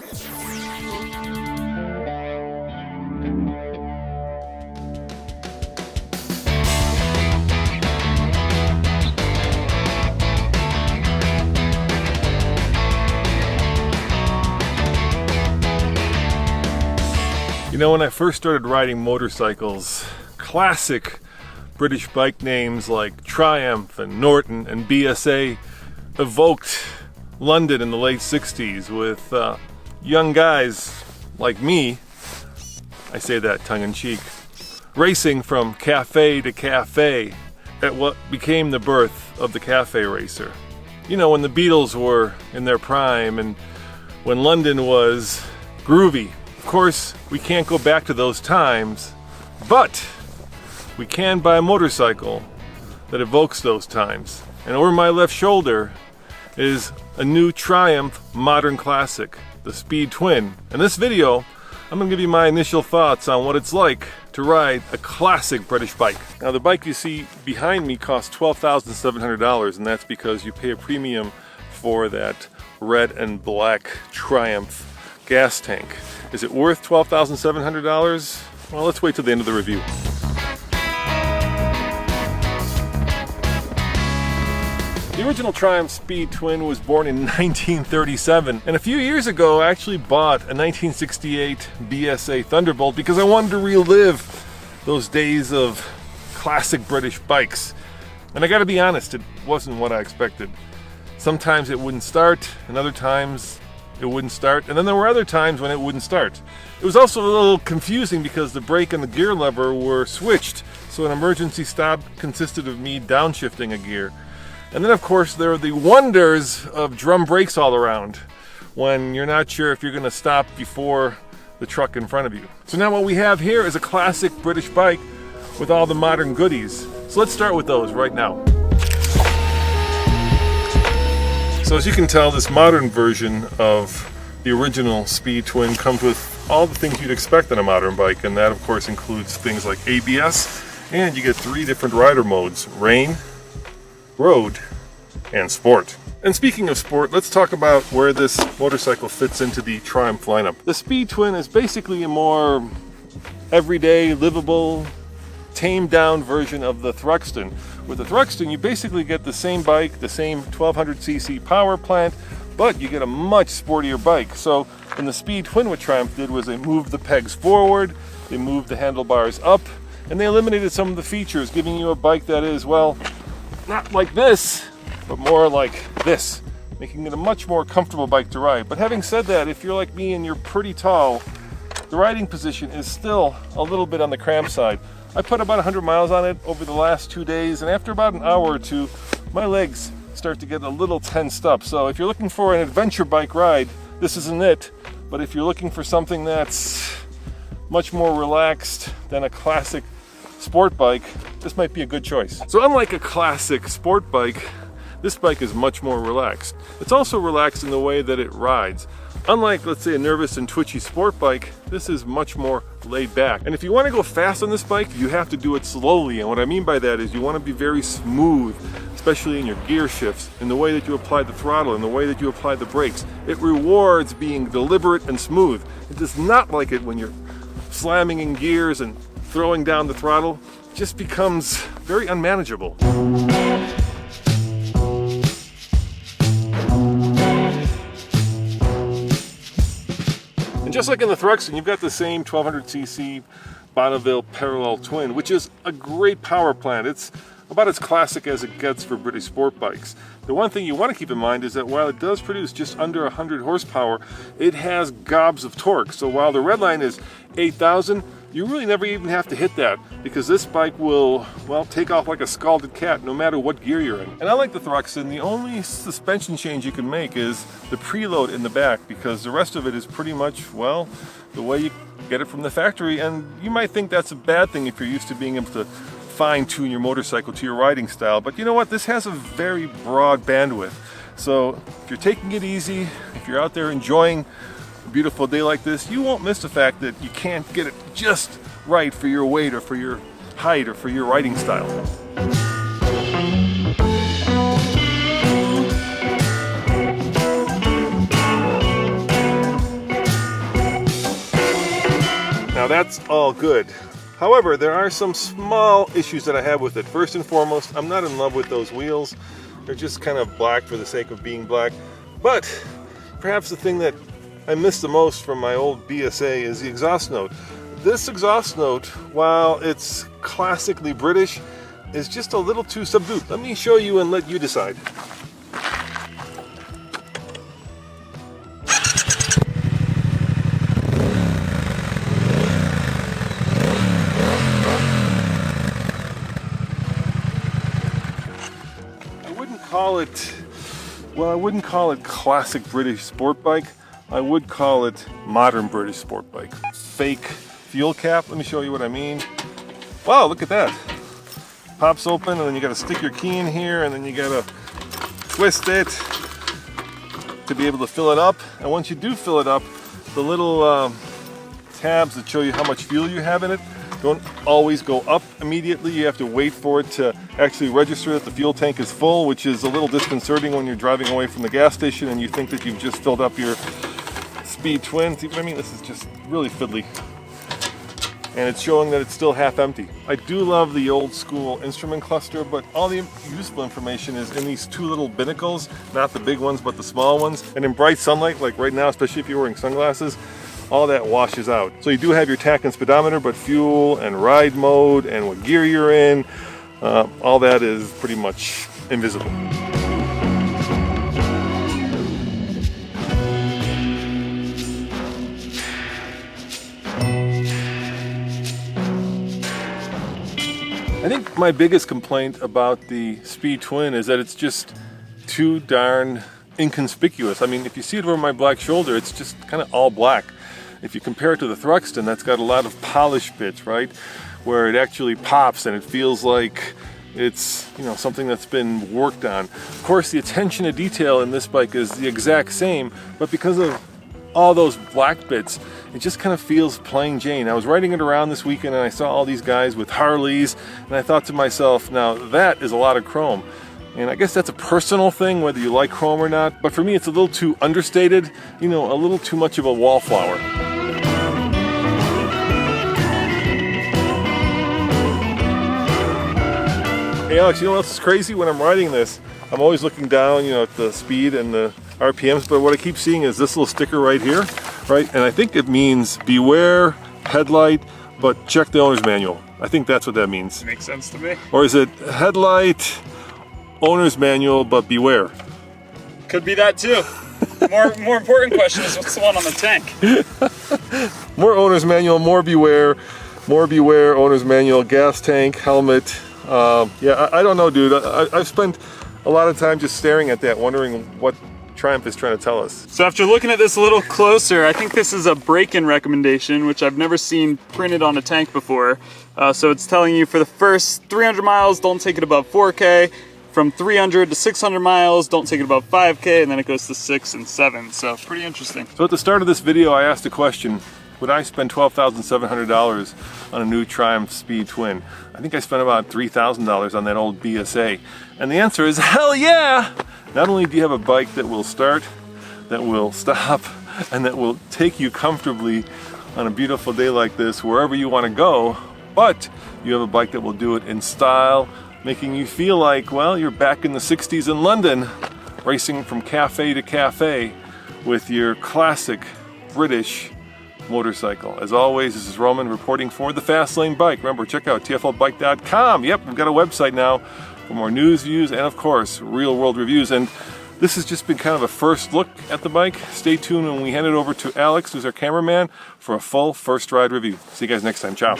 You know, when I first started riding motorcycles, classic British bike names like Triumph and Norton and BSA evoked London in the late 60s with young guys like me, I say that tongue-in-cheek, racing from cafe to cafe at what became the birth of the cafe racer. You know, when the Beatles were in their prime and when London was groovy. Of course, we can't go back to those times, but we can buy a motorcycle that evokes those times. And over my left shoulder is a new Triumph modern classic, the Speed Twin. In this video, I'm going to give you my initial thoughts on what it's like to ride a classic British bike. Now, the bike you see behind me costs $12,700, and that's because you pay a premium for that red and black Triumph gas tank. Is it worth $12,700? Well, let's wait till the end of the review. The original Triumph Speed Twin was born in 1937, and a few years ago I actually bought a 1968 BSA Thunderbolt because I wanted to relive those days of classic British bikes. And I gotta be honest, it wasn't what I expected. Sometimes it wouldn't start, and other times it wouldn't start, and then there were other times when it wouldn't start. It was also a little confusing because the brake and the gear lever were switched, so an emergency stop consisted of me downshifting a gear. And then of course there are the wonders of drum brakes all around when you're not sure if you're going to stop before the truck in front of you. So now what we have here is a classic British bike with all the modern goodies. So let's start with those right now. So as you can tell, this modern version of the original Speed Twin comes with all the things you'd expect on a modern bike, and that of course includes things like ABS, and you get 3 different rider modes: rain, road, and sport. And speaking of sport, let's talk about where this motorcycle fits into the Triumph lineup. The Speed Twin is basically a more everyday, livable, tamed down version of the Thruxton. With the Thruxton, you basically get the same bike, the same 1200cc power plant, but you get a much sportier bike. So in the Speed Twin, what Triumph did was they moved the pegs forward, they moved the handlebars up, and they eliminated some of the features, giving you a bike that is, well, not like this, but more like this, making it a much more comfortable bike to ride. But having said that, if you're like me and you're pretty tall, the riding position is still a little bit on the cramped side. I put about 100 miles on it over the last 2 days, and after about an hour or two, my legs start to get a little tensed up. So if you're looking for an adventure bike ride, this isn't it. But if you're looking for something that's much more relaxed than a classic sport bike, this might be a good choice. So unlike a classic sport bike, this bike is much more relaxed. It's also relaxed in the way that it rides. Unlike, let's say, a nervous and twitchy sport bike, this is much more laid back. And if you want to go fast on this bike, you have to do it slowly. And what I mean by that is you want to be very smooth, especially in your gear shifts, in the way that you apply the throttle, in the way that you apply the brakes. It rewards being deliberate and smooth. It does not like it when you're slamming in gears and throwing down the throttle. It just becomes very unmanageable. And just like in the Thruxton, you've got the same 1200cc Bonneville Parallel Twin, which is a great power plant. It's about as classic as it gets for British sport bikes. The one thing you want to keep in mind is that while it does produce just under 100 horsepower, it has gobs of torque. So while the red line is 8,000, you really never even have to hit that, because this bike will, well, take off like a scalded cat no matter what gear you're in. And unlike the Thruxton, the only suspension change you can make is the preload in the back, because the rest of it is pretty much, well, the way you get it from the factory. And you might think that's a bad thing if you're used to being able to fine-tune your motorcycle to your riding style, but you know what, this has a very broad bandwidth. So if you're taking it easy, if you're out there enjoying a beautiful day like this, you won't miss the fact that you can't get it just right for your weight or for your height or for your riding style. Now that's all good. However, there are some small issues that I have with it. First and foremost, I'm not in love with those wheels. They're just kind of black for the sake of being black. But perhaps the thing that I miss the most from my old BSA is the exhaust note. This exhaust note, while it's classically British, is just a little too subdued. Let me show you and let you decide. I wouldn't call it classic British sport bike. I would call it modern British sport bike. Fake fuel cap, let me show you what I mean. Wow, look at that. Pops open and then you gotta stick your key in here and then you gotta twist it to be able to fill it up. And once you do fill it up, the little tabs that show you how much fuel you have in it don't always go up immediately. You have to wait for it to actually register that the fuel tank is full, which is a little disconcerting when you're driving away from the gas station and you think that you've just filled up your Speed Twin. See what I mean? This is just really fiddly. And it's showing that it's still half empty. I do love the old school instrument cluster, but all the useful information is in these two little binnacles, not the big ones, but the small ones. And in bright sunlight, like right now, especially if you're wearing sunglasses, all that washes out. So you do have your tach and speedometer, but fuel and ride mode and what gear you're in, all that is pretty much invisible. I think my biggest complaint about the Speed Twin is that it's just too darn inconspicuous. I mean, if you see it over my black shoulder, it's just kind of all black. If you compare it to the Thruxton, that's got a lot of polish bits, right? Where it actually pops and it feels like it's, you know, something that's been worked on. Of course, the attention to detail in this bike is the exact same, but because of all those black bits, it just kind of feels plain Jane. I was riding it around this weekend and I saw all these guys with Harleys, and I thought to myself, now that is a lot of chrome. And I guess that's a personal thing, whether you like chrome or not, but for me it's a little too understated, you know, a little too much of a wallflower. Hey Alex, you know what else is crazy? When I'm riding this, I'm always looking down, you know, at the speed and the RPMs, but what I keep seeing is this little sticker right here, right? And I think it means beware, headlight, but check the owner's manual. I think that's what that means. Makes sense to me. Or is it headlight, owner's manual, but beware? Could be that too. More important question is, what's the one on the tank? More owner's manual, more beware, owner's manual, gas tank, helmet. Yeah, I don't know, dude. I've spent a lot of time just staring at that, wondering what Triumph is trying to tell us. So after looking at this a little closer, I think this is a break-in recommendation, which I've never seen printed on a tank before. So it's telling you for the first 300 miles, don't take it above 4K. From 300 to 600 miles, don't take it above 5K, and then it goes to 6 and 7. So pretty interesting. So at the start of this video, I asked a question. Would I spend $12,700 on a new Triumph Speed Twin? I think I spent about $3,000 on that old BSA. And the answer is hell yeah! Not only do you have a bike that will start, that will stop, and that will take you comfortably on a beautiful day like this wherever you want to go, but you have a bike that will do it in style, making you feel like, well, you're back in the 60s in London, racing from cafe to cafe with your classic British motorcycle. As always, this is Roman reporting for the Fast Lane Bike. Remember, check out TFLbike.com. Yep, we've got a website now for more news, views, and of course, real world reviews. And this has just been kind of a first look at the bike. Stay tuned when we hand it over to Alex, who's our cameraman, for a full first ride review. See you guys next time. Ciao.